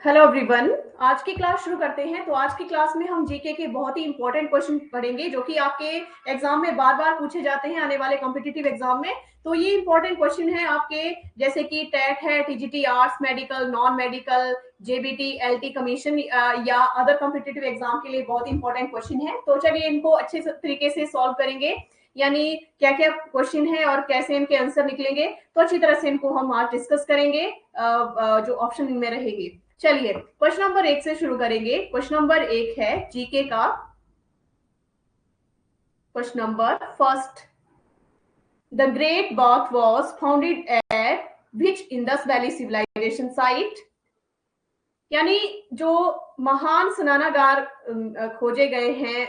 Hello everyone. आज की class शुरू करते हैं। तो आज की क्लास में हम जीके के बहुत ही इंपॉर्टेंट क्वेश्चन पढ़ेंगे जो कि आपके एग्जाम में बार बार पूछे जाते हैं आने वाले कॉम्पिटिटिव एग्जाम में। तो ये इंपॉर्टेंट क्वेश्चन है आपके, जैसे कि टेट है, TGT, arts, medical, non medical, JBT, LT commission या अदर कॉम्पिटिटिव एग्जाम के लिए बहुत इंपॉर्टेंट क्वेश्चन है। तो चलिए इनको अच्छे तरीके से सॉल्व करेंगे, यानी क्या क्या क्वेश्चन है और कैसे इनके आंसर निकलेंगे। तो अच्छी तरह से इनको हम आज डिस्कस करेंगे जो ऑप्शन इनमें रहेंगे। चलिए क्वेश्चन नंबर 1 से शुरू करेंगे। क्वेश्चन नंबर 1 है जीके का। Question number first, the great bath was founded at which Indus valley civilisation site, यानी जो महान स्नानागार खोजे गए हैं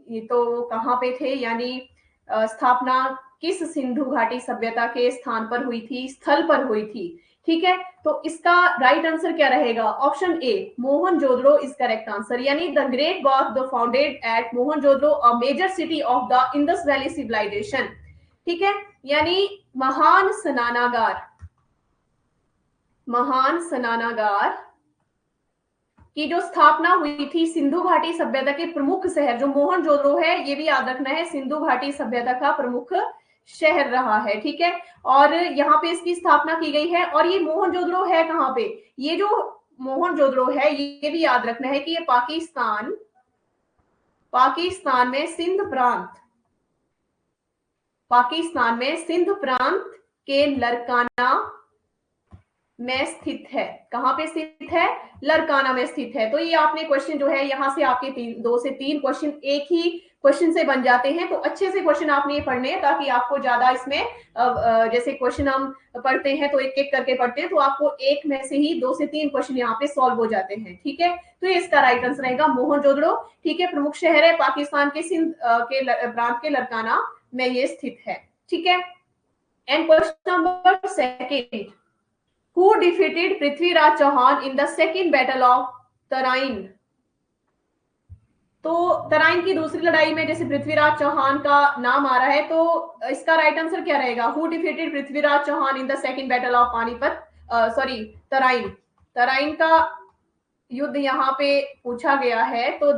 ये तो कहाँ पे थे, यानी स्थापना किस सिंधु घाटी सभ्यता के स्थान पर हुई थी, स्थल पर हुई थी। ठीक है, तो इसका राइट आंसर क्या रहेगा? Option A Mohenjodaro is correct answer, यानी the great bath the founded at Mohenjodaro, a major city of the Indus valley civilisation. ठीक है, यानी महान स्नानागार, महान स्नानागार की जो स्थापना हुई थी सिंधु घाटी सभ्यता के प्रमुख शहर, जो मोहनजोदड़ो है ये भी याद रखना है, सिंधु घाटी सभ्यता का प्रमुख शहर रहा है। ठीक है, और यहाँ पे इसकी स्थापना की गई है। और ये मोहनजोदड़ो है कहाँ पे? ये जो मोहनजोदड़ो है ये भी याद रखना है कि ये पाकिस्तान, पाकिस्तान में सिंध प्रांत, पाकिस्तान में सिंध प्रांत के लरकाना में स्थित है। कहां पे स्थित है? लरकाना में स्थित है। तो ये आपने क्वेश्चन जो है यहाँ से आपके 2 से 3 क्वेश्चन एक ही क्वेश्चन से बन जाते हैं। तो अच्छे से क्वेश्चन आपने ये पढ़ने हैं ताकि आपको ज्यादा इसमें जैसे क्वेश्चन हम पढ़ते हैं तो एक एक करके पढ़ते हैं, तो आपको एक में से ही 2 से 3 क्वेश्चन यहाँ पे सॉल्व हो जाते हैं। ठीक है, तो ये इसका राइट आंसर रहेगा मोहनजोदड़ो। ठीक है, प्रमुख शहर है पाकिस्तान के सिंध के प्रांत के लरकाना में ये स्थित है। ठीक है, and question number second, who defeated Prithviraj Chauhan in the second battle of Tarain. तो तराइन की दूसरी लड़ाई में जैसे पृथ्वीराज चौहान का नाम आ रहा है, तो इसका राइट आंसर क्या रहेगा? Who defeated Prithviraj Chauhan in the second battle of Panipat, sorry Tarain. Tarain का युद्ध यहाँ पे पूछा गया है, तो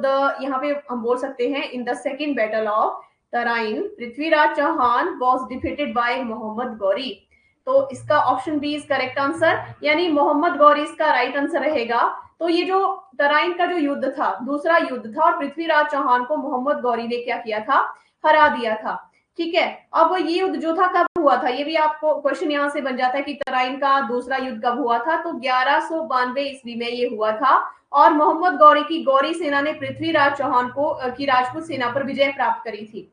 यहाँ पे हम बोल सकते हैं in the second battle of Tarain Prithviraj Chauhan was defeated by Mohammad Ghori. तो इसका option B is correct answer, यानी मोहम्मद गौरी इसका राइट आंसर रहेगा। तो ये जो तराइन का जो युद्ध था, दूसरा युद्ध था, और पृथ्वीराज चौहान को मोहम्मद गौरी ने क्या किया था? हरा दिया था। ठीक है, अब ये युद्ध जो था कब हुआ था, ये भी आपको क्वेश्चन यहाँ से बन जाता है कि तराइन का दूसरा युद्ध कब हुआ था। तो 1192 ईस्वी में ये हुआ था, और मोहम्मद गौरी की गौरी सेना ने पृथ्वीराज चौहान को की राजपूत सेना पर विजय प्राप्त करी थी।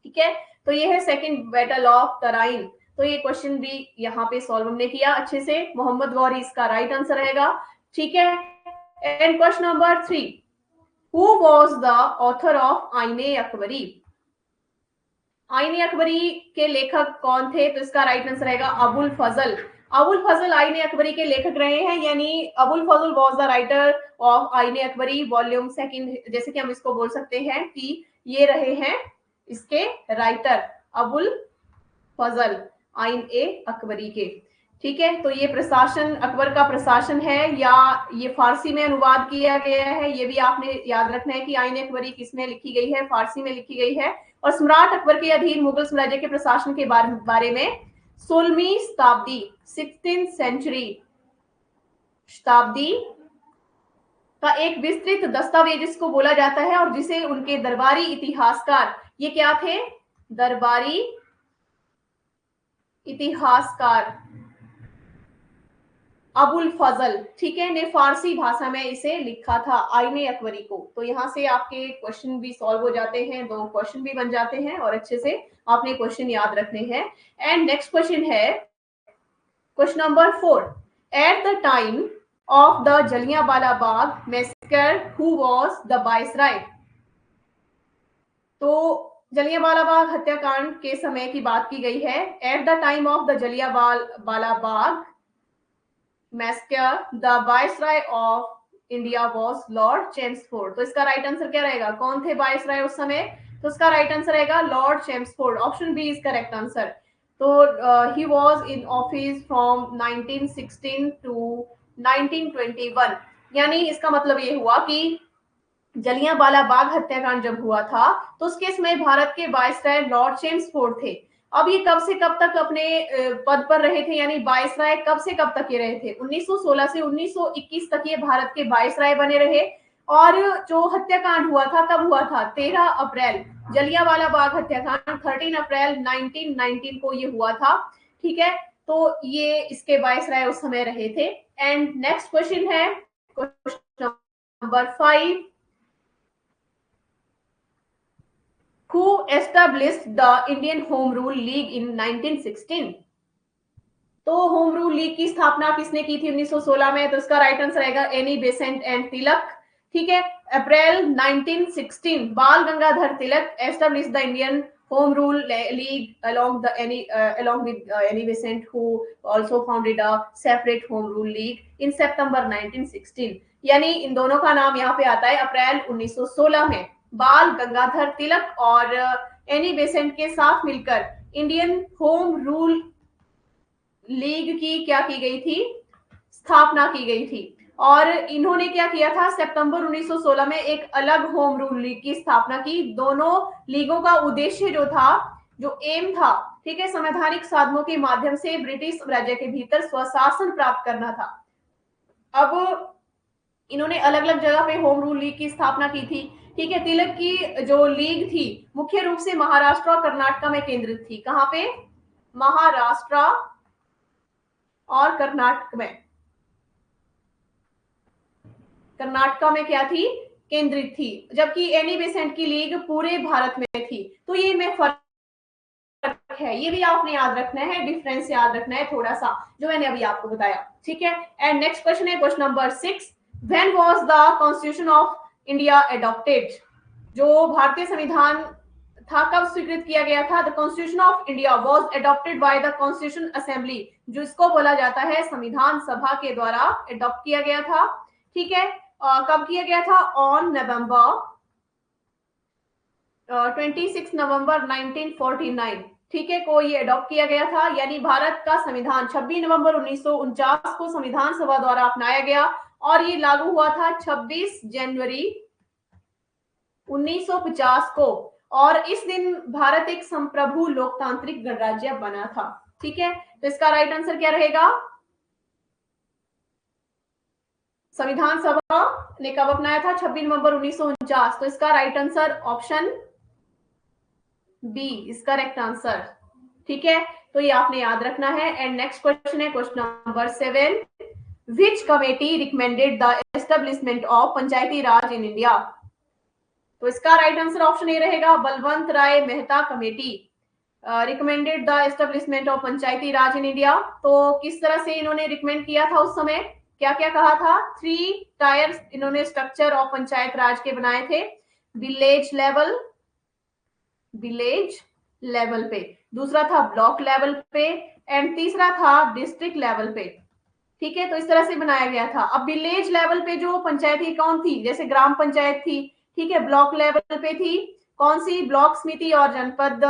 ठीक है, तो ये है सेकंड बैटल ऑफ तराइन। तो ये क्वेश्चन भी यहाँ पे सॉल्व हमने किया अच्छे से, मोहम्मद गौरी इसका राइट आंसर रहेगा। ठीक है, and question number 3, who was the author of आईने अकबरी। आईने अकबरी के लेखक कौन थे? तो इसका राइट आंसर रहेगा अबुल फजल। अबुल फजल आईने अकबरी के लेखक रहे हैं, यानी अबुल फजल वाज द राइटर ऑफ आईने अकबरी वॉल्यूम सेकंड, जैसे कि हम इसको बोल सकते हैं कि ये रहे हैं इसके राइटर, अबुल फजल आइन ए अकबरी के। ठीक है, तो ये प्रशासन अकबर का प्रशासन है, या ये फारसी में अनुवाद किया गया है, ये भी आपने याद रखना है कि आइन अकबरी किसमें लिखी गई है? फारसी में लिखी गई है। और सम्राट अकबर के अधीन मुगल साम्राज्य के प्रशासन के बारे में 16वीं शताब्दी, 16th सेंचुरी शताब्दी का एक विस्तृत दस्तावेज इसको बोला जाता है, और जिसे उनके दरबारी इतिहासकार, ये क्या थे? दरबारी इतिहासकार अबुल फजल, ठीक है, ने फारसी भाषा में इसे लिखा था आईने अकबरी को। तो यहाँ से आपके क्वेश्चन भी सॉल्व हो जाते हैं, 2 क्वेश्चन भी बन जाते हैं, और अच्छे से आपने क्वेश्चन याद रखने हैं। एंड नेक्स्ट क्वेश्चन है question number 4, at the time of the Jallianwala Bagh massacre who was the viceroy. तो जलियांवाला बाग हत्याकांड के समय की बात की गई है। At the time of the Jallianwala Bagh massacre the viceroy of India was Lord Chelmsford. तो इसका राइट आंसर क्या रहेगा? कौन थे वाइसराय उस समय? तो इसका राइट आंसर रहेगा Lord Chelmsford. Option B is correct answer. तो he was in office from 1916 to 1921। यानी इसका मतलब ये हुआ कि जलियांवाला बाग हत्याकांड जब हुआ था तो उस केस में भारत के वायसराय लॉर्ड चेम्सफोर्ड थे। अब ये कब से कब तक अपने पद पर रहे थे, यानी वायसराय कब से कब तक ये रहे थे? 1916 से 1921 तक ये भारत के वायसराय बने रहे। और जो हत्याकांड हुआ था कब हुआ था? 13 अप्रैल, जलियांवाला बाग हत्याकांड 13 अप्रैल 1919 को ये हुआ था। ठीक है, तो ये इसके वायसराय उस समय रहे थे। एंड नेक्स्ट क्वेश्चन है question number 5। Who established the Indian Home Rule League in 1916? तो होम रूल लीग की स्थापना किसने की थी 1916 में? तो इसका राइट आंसर रहेगा एनी बेसेंट एंड तिलक। ठीक है, April 1916 Bal Gangadhar Tilak establish the Indian Home Rule League along with Annie Besant, who also founded a separate home rule league in September 1916। यानी इन दोनों का नाम यहाँ पे आता है अप्रैल 1916 में बाल गंगाधर तिलक और एनी बेसेंट के साथ मिलकर इंडियन होम रूल लीग की क्या की गई थी? स्थापना की गई थी। और इन्होंने क्या किया था? सितंबर 1916 में एक अलग होम रूल लीग की स्थापना की। दोनों लीगों का उद्देश्य जो था, जो एम था, ठीक है, संवैधानिक साधनों के माध्यम से ब्रिटिश राज्य के भीतर स्वशासन प्राप्त करना था। अब इन्होंने अलग अलग जगह पे होम रूल लीग की स्थापना की थी। ठीक है, तिलक की जो लीग थी मुख्य रूप से महाराष्ट्र और कर्नाटक में केंद्रित थी। कहां पे? महाराष्ट्र और कर्नाटक में। कर्नाटक में क्या थी? केंद्रित थी। जबकि एनी बेसेंट की लीग पूरे भारत में थी। तो ये में फर्क है, ये भी आपने याद रखना है, डिफरेंस याद रखना है थोड़ा सा, जो मैंने अभी आपको बताया। ठीक है, एंड नेक्स्ट क्वेश्चन है question number 6। When was the constitution of India adopted? जो भारतीय संविधान था कब स्वीकृत किया गया था? The constitution of India was adopted by the constitution assembly, जो इसको बोला जाता है संविधान सभा के द्वारा एडॉप्ट किया गया था। ठीक है, कब किया गया था? ऑन नवंबर 26 नवंबर 1949, ठीक है, को ये अडॉप्ट किया गया था। यानी भारत का संविधान 26 नवंबर 1949 को संविधान सभा द्वारा अपनाया गया और ये लागू हुआ था 26 जनवरी 1950 को। और इस दिन भारत एक संप्रभु लोकतांत्रिक गणराज्य बना था। ठीक है, तो इसका राइट आंसर क्या रहेगा? संविधान सभा ने कब अपनाया था? 26 नवंबर 1949। तो इसका right answer option B is correct answer. ठीक है, तो ये आपने याद रखना है। एंड नेक्स्ट क्वेश्चन है question number 7। Which committee recommended the establishment of Panchayati Raj in India? तो इसका राइट आंसर ऑप्शन ए रहेगा Balwant Rai Mehta committee recommended the establishment of Panchayati Raj in India. तो किस तरह से इन्होंने रिकमेंड किया था उस समय? क्या क्या कहा था? 3 टायर्स इन्होंने स्ट्रक्चर ऑफ पंचायत राज के बनाए थे। विलेज लेवल पे, दूसरा था ब्लॉक लेवल पे, एंड तीसरा था डिस्ट्रिक्ट लेवल पे। ठीक है, तो इस तरह से बनाया गया था। अब विलेज लेवल पे जो पंचायती कौन थी? जैसे ग्राम पंचायत थी। ठीक है, ब्लॉक लेवल पे थी कौन सी? ब्लॉक समिति और जनपद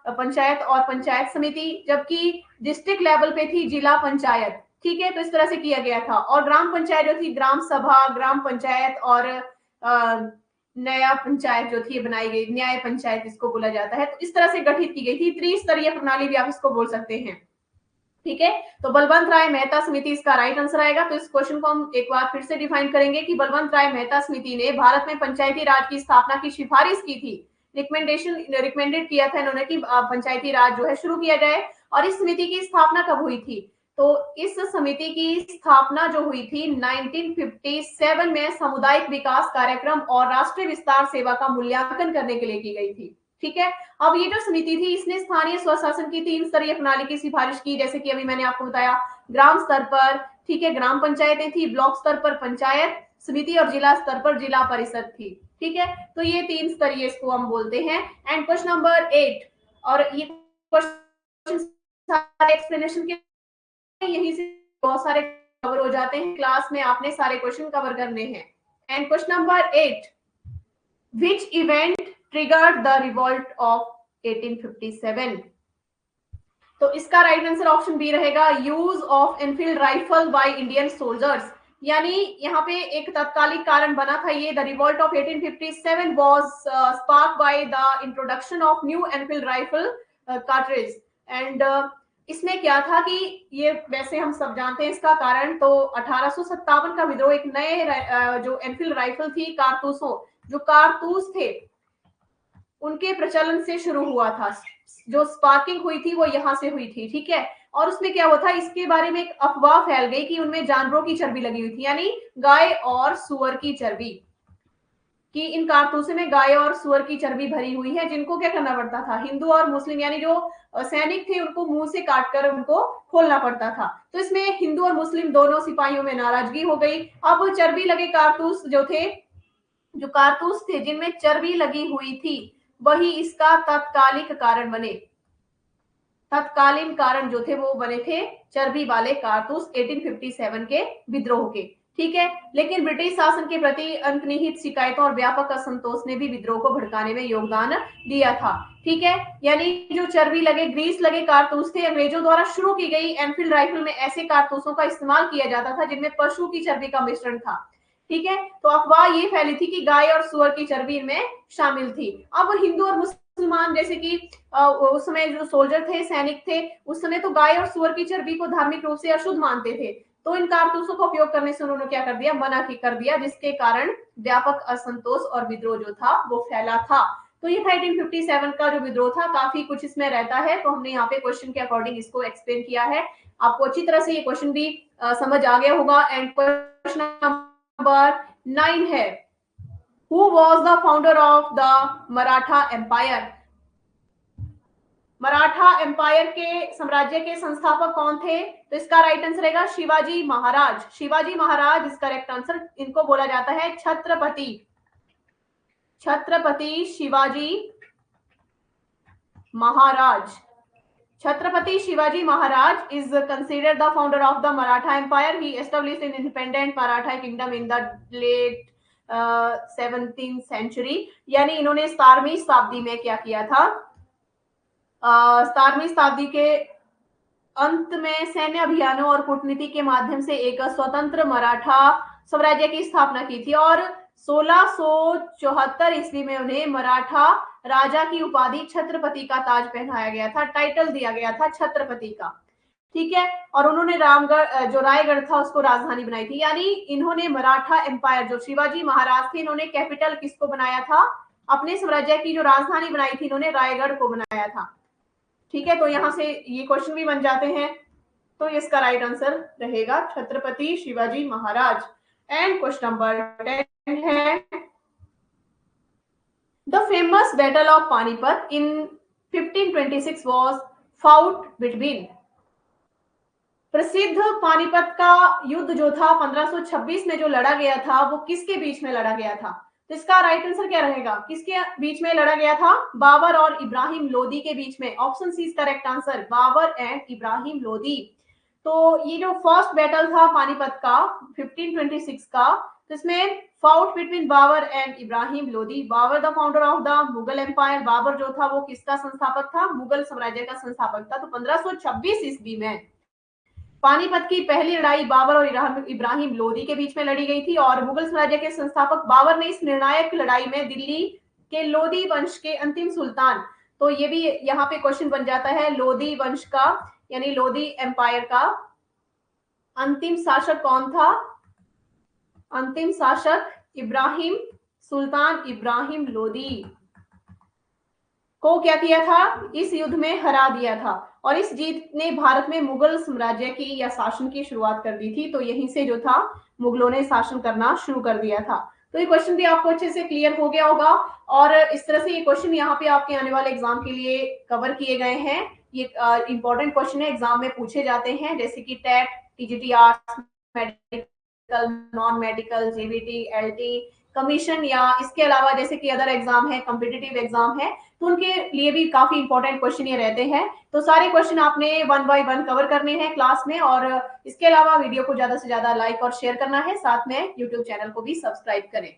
पंचायत और पंचायत समिति। जबकि डिस्ट्रिक्ट लेवल पे थी जिला पंचायत। ठीक है, तो इस तरह से किया गया था। और ग्राम पंचायत जो थी ग्राम सभा, ग्राम पंचायत और नया पंचायत जो थी बनाई गई, न्याय पंचायत इसको बोला जाता है। तो इस तरह से गठित की गई थी। त्रिस्तरीय प्रणाली भी आप इसको बोल सकते हैं। ठीक है, तो बलवंत राय मेहता समिति इसका राइट आंसर आएगा। तो इस क्वेश्चन को हम एक बार फिर से डिफाइन करेंगे कि बलवंत राय मेहता समिति ने भारत में पंचायती राज की स्थापना की सिफारिश की थी। रिकमेंडेड किया था इन्होंने कि पंचायती राज जो है शुरू किया जाए। और इस समिति की स्थापना कब हुई थी? तो इस समिति की स्थापना जो हुई थी 1957 में सामुदायिक विकास कार्यक्रम और राष्ट्रीय विस्तार सेवा का मूल्यांकन करने के लिए की गई थी। ठीक है, अब ये जो समिति थी इसने स्थानीय स्वशासन की 3 स्तरीय प्रणाली की सिफारिश की, जैसे कि अभी मैंने आपको बताया ग्राम स्तर पर, ठीक है, ग्राम पंचायतें थी, ब्लॉक स्तर पर पंचायत समिति और जिला स्तर पर जिला परिषद थी। ठीक है, तो ये 3 स्तरीय इसको हम बोलते हैं। एंड क्वेश्चन नंबर 8, और ये क्वेश्चन सारे एक्सप्लेनेशन के यहीं से बहुत सारे कवर हो जाते हैं। क्लास में आपने सारे क्वेश्चन कवर करने हैं। And question number 8, which event triggered the revolt of 1857? तो इसका राइट आंसर ऑप्शन बी रहेगा use of Enfield rifle by Indian soldiers. यानी यहाँ पे एक तत्कालिक कारण बना था ये। The revolt of 1857 was sparked by the introduction of new Enfield rifle cartridge and इसमें क्या था कि ये वैसे हम सब जानते हैं इसका कारण। तो 1857 का विद्रोह एक नए जो एनफील्ड राइफल थी, कारतूसों, जो कारतूस थे उनके प्रचलन से शुरू हुआ था। जो स्पार्किंग हुई थी वो यहाँ से हुई थी, ठीक है। और उसमें क्या हुआ था, इसके बारे में एक अफवाह फैल गई कि उनमें जानवरों की चर्बी लगी हुई थी, यानी गाय और सुअर की चर्बी, कि इन कारतूसों में गाय और सुअर की चर्बी भरी हुई है, जिनको क्या करना पड़ता था, हिंदू और मुस्लिम यानी जो सैनिक थे उनको मुंह से काटकर उनको खोलना पड़ता था। तो इसमें हिंदू और मुस्लिम दोनों सिपाहियों में नाराजगी हो गई। अब चर्बी लगे कारतूस जो थे, जो कारतूस थे जिनमें चर्बी लगी हुई थी, वही इसका तत्कालिक कारण बने। तत्कालीन कारण जो थे वो बने थे चर्बी वाले कारतूस 1857 के विद्रोह के, ठीक है। लेकिन ब्रिटिश शासन के प्रति अंतर्निहित शिकायतों और व्यापक असंतोष ने भी विद्रोह को भड़काने में योगदान दिया था, ठीक है। यानी जो चर्बी लगे, ग्रीस लगे कारतूस थे, अंग्रेजों द्वारा शुरू की गई एनफील्ड राइफल में ऐसे कारतूसों का इस्तेमाल किया जाता था जिनमें पशु की चर्बी का मिश्रण था, ठीक है। तो अफवाह ये फैली थी कि गाय और सुअर की चर्बी इनमें शामिल थी। अब हिंदू और मुसलमान जैसे कि उस समय जो सोल्जर थे, सैनिक थे, उस समय तो गाय और सुअर की चर्बी को धार्मिक रूप से अशुद्ध मानते थे। तो इन कारतूसों का उपयोग करने से उन्होंने क्या कर दिया, मना कर दिया, जिसके कारण व्यापक असंतोष और विद्रोह जो था वो फैला था। तो ये था 1857 का जो विद्रोह था। काफी कुछ इसमें रहता है, तो हमने यहाँ पे क्वेश्चन के अकॉर्डिंग इसको एक्सप्लेन किया है। आपको अच्छी तरह से ये क्वेश्चन भी समझ आ गया होगा। एंड क्वेश्चन नंबर 9 है, who was the founder of the Maratha empire. Maratha empire के साम्राज्य के संस्थापक कौन थे? तो इसका राइट आंसर रहेगा शिवाजी महाराज। शिवाजी महाराज इस करेक्ट आंसर। इनको बोला जाता है Chhatrapati, Chhatrapati Shivaji Maharaj. Chhatrapati Shivaji Maharaj is considered the founder of the Maratha Empire. He established an independent Maratha kingdom in the late 17th century. यानी इन्होंने 17वीं शताब्दी में क्या किया था, 17वीं शताब्दी के अंत में सैन्य अभियानों और कूटनीति के माध्यम से एक स्वतंत्र मराठा साम्राज्य की स्थापना की थी। और 1674 ईस्वी में उन्हें मराठा राजा की उपाधि छत्रपति का ताज पहनाया गया था, टाइटल दिया गया था छत्रपति का, ठीक है। और उन्होंने रामगढ़ जो रायगढ़ था उसको राजधानी बनाई थी। यानी इन्होंने मराठा एम्पायर, जो शिवाजी महाराज थे, इन्होंने कैपिटल किसको बनाया था, अपने साम्राज्य की जो राजधानी बनाई थी इन्होंने रायगढ़ को बनाया था, ठीक है। तो यहां से ये क्वेश्चन भी बन जाते हैं। तो इसका राइट आंसर रहेगा Chhatrapati Shivaji Maharaj. And question number 10 है, the famous battle of Panipat in 1526 was fought between. प्रसिद्ध पानीपत का युद्ध जो था 1526 में जो लड़ा गया था वो किसके बीच में लड़ा गया था? तो इसका राइट आंसर क्या रहेगा, किसके बीच में लड़ा गया था? बाबर और इब्राहिम लोदी के बीच में। Option C is correct answer, Babur and Ibrahim Lodi. तो ये जो फर्स्ट बैटल था पानीपत का 1526 का, तो इसमें fought between Babur and Ibrahim Lodi. Babur the founder of the Mughal empire, Babur जो था वो किसका संस्थापक था, मुगल साम्राज्य का संस्थापक था। तो 1526 ईस्वी में पानीपत की पहली लड़ाई बाबर और इब्राहिम लोदी के बीच में लड़ी गई थी। और मुगल साम्राज्य के संस्थापक बाबर ने इस निर्णायक लड़ाई में दिल्ली के लोदी वंश के अंतिम सुल्तान, तो ये भी यहाँ पे क्वेश्चन बन जाता है, लोदी वंश का यानी लोदी एम्पायर का अंतिम शासक कौन था? अंतिम शासक इब्राहिम, सुल्तान इब्राहिम लोदी को क्या किया था, इस युद्ध में हरा दिया था। और इस जीत ने भारत में मुगल साम्राज्य की या शासन की शुरुआत कर दी थी। तो यहीं से जो था मुगलों ने शासन करना शुरू कर दिया था। तो ये क्वेश्चन भी आपको अच्छे से क्लियर हो गया होगा। और इस तरह से ये क्वेश्चन यहाँ पे आपके आने वाले एग्जाम के लिए कवर किए गए हैं। ये इंपॉर्टेंट क्वेश्चन है, एग्जाम में पूछे जाते हैं, जैसे कि TET, TGT arts, medical, non medical, GBT, LT, commission, या इसके अलावा जैसे कि अदर एग्जाम है, कॉम्पिटिटिव एग्जाम है, तो उनके लिए भी काफी इंपॉर्टेंट क्वेश्चन ये रहते हैं। तो सारे क्वेश्चन आपने 1 बाय 1 कवर करने हैं क्लास में। और इसके अलावा वीडियो को ज्यादा से ज्यादा लाइक और शेयर करना है, साथ में यूट्यूब चैनल को भी सब्सक्राइब करें।